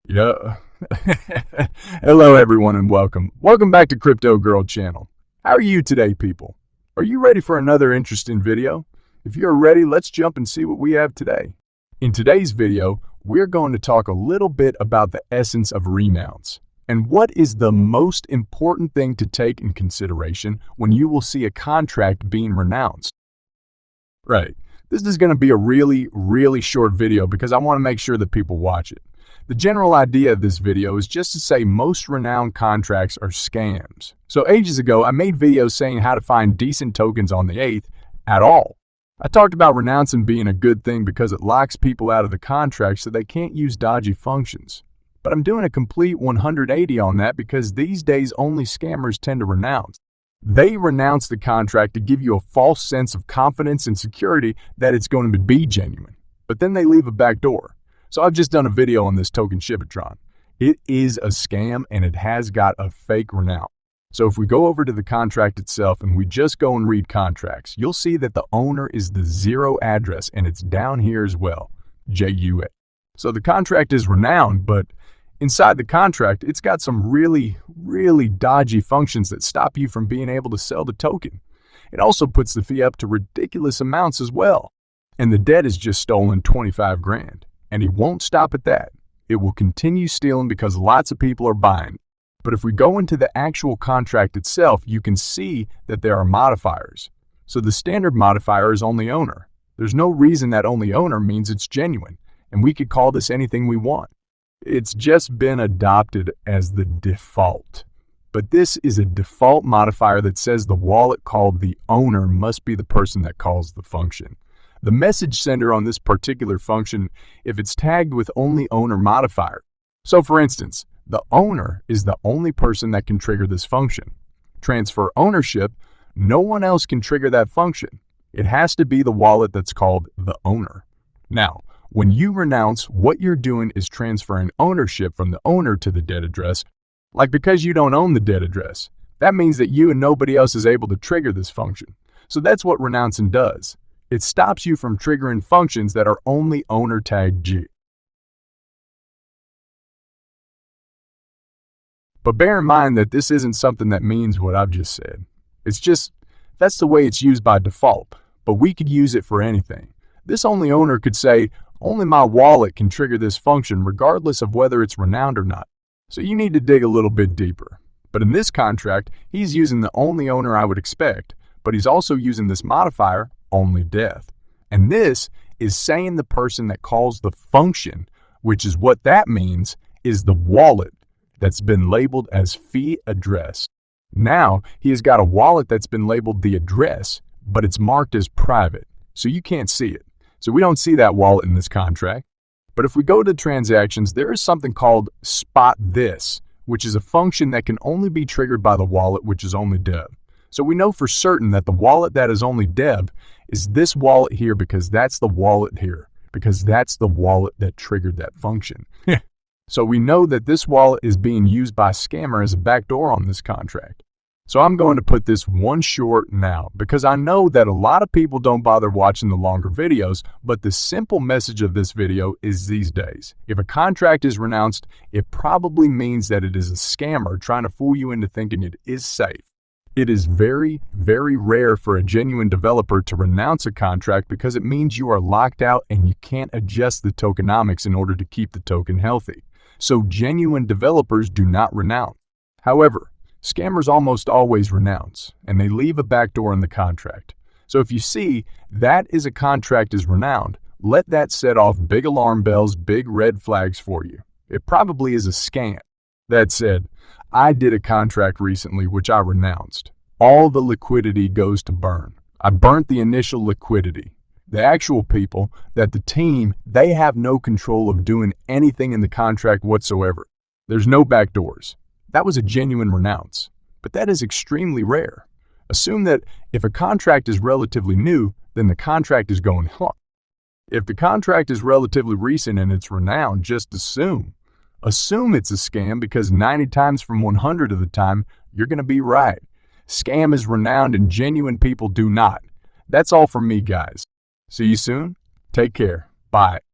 Yeah. Hello, everyone, and welcome. Welcome back to Crypto Girl channel. How are you today, people? Are you ready for another interesting video? If you're ready, let's jump and see what we have today. In today's video, we're going to talk a little bit about the essence of renounce and what is the most important thing to take in consideration when you will see a contract being renounced. Right. This is going to be a really short video because I want to make sure that people watch it. The general idea of this video is just to say most renowned contracts are scams. So ages ago, I made videos saying how to find decent tokens on the 8th at all. I talked about renouncing being a good thing because it locks people out of the contract so they can't use dodgy functions. But I'm doing a complete 180 on that because these days only scammers tend to renounce. They renounce the contract to give you a false sense of confidence and security that it's going to be genuine. But then they leave a backdoor. So I've just done a video on this token Shibitron. It is a scam and it has got a fake renounce. So if we go over to the contract itself and we just go and read contracts, you'll see that the owner is the 0 address and it's down here as well, JUA. So the contract is renowned, but inside the contract, it's got some really dodgy functions that stop you from being able to sell the token. It also puts the fee up to ridiculous amounts as well. And the debt is just stolen 25 grand. And he won't stop at that. It will continue stealing because lots of people are buying. But if we go into the actual contract itself, you can see that there are modifiers. So the standard modifier is only owner. There's no reason that only owner means it's genuine, and we could call this anything we want. It's just been adopted as the default. But this is a default modifier that says the wallet called the owner must be the person that calls the function. The message sender on this particular function, if it's tagged with only owner modifier. So for instance, the owner is the only person that can trigger this function. Transfer ownership, no one else can trigger that function. It has to be the wallet that's called the owner. Now, when you renounce, what you're doing is transferring ownership from the owner to the dead address. Like because you don't own the dead address, that means that you and nobody else is able to trigger this function. So that's what renouncing does. It stops you from triggering functions that are only owner tag G. But bear in mind that this isn't something that means what I've just said. It's just, that's the way it's used by default, but we could use it for anything. This only owner could say, only my wallet can trigger this function regardless of whether it's renowned or not. So you need to dig a little bit deeper. But in this contract, he's using the only owner I would expect, but he's also using this modifier, only death. And this is saying the person that calls the function, which is what that means, is the wallet that's been labeled as fee address. Now, he has got a wallet that's been labeled the address, but it's marked as private, so you can't see it. So we don't see that wallet in this contract. But if we go to transactions, there is something called spot this, which is a function that can only be triggered by the wallet, which is only dev. So we know for certain that the wallet that is only dev is this wallet here because that's the wallet here, because that's the wallet that triggered that function. So we know that this wallet is being used by a scammer as a backdoor on this contract. So I'm going to put this one short now because I know that a lot of people don't bother watching the longer videos, but the simple message of this video is these days. If a contract is renounced, it probably means that it is a scammer trying to fool you into thinking it is safe. It is very rare for a genuine developer to renounce a contract because it means you are locked out and you can't adjust the tokenomics in order to keep the token healthy. So genuine developers do not renounce. However, scammers almost always renounce, and they leave a backdoor in the contract. So if you see that is a contract is renowned, let that set off big alarm bells, big red flags for you. It probably is a scam. That said, I did a contract recently which I renounced. All the liquidity goes to burn. I burnt the initial liquidity. The actual people, that the team, they have no control of doing anything in the contract whatsoever. There's no backdoors. That was a genuine renounce, but that is extremely rare. Assume that if a contract is relatively new, then the contract is going hot. If the contract is relatively recent and it's renowned, just assume it's a scam because 90 times from 100 of the time, you're going to be right. Scam is renowned and genuine people do not. That's all from me, guys. See you soon. Take care. Bye.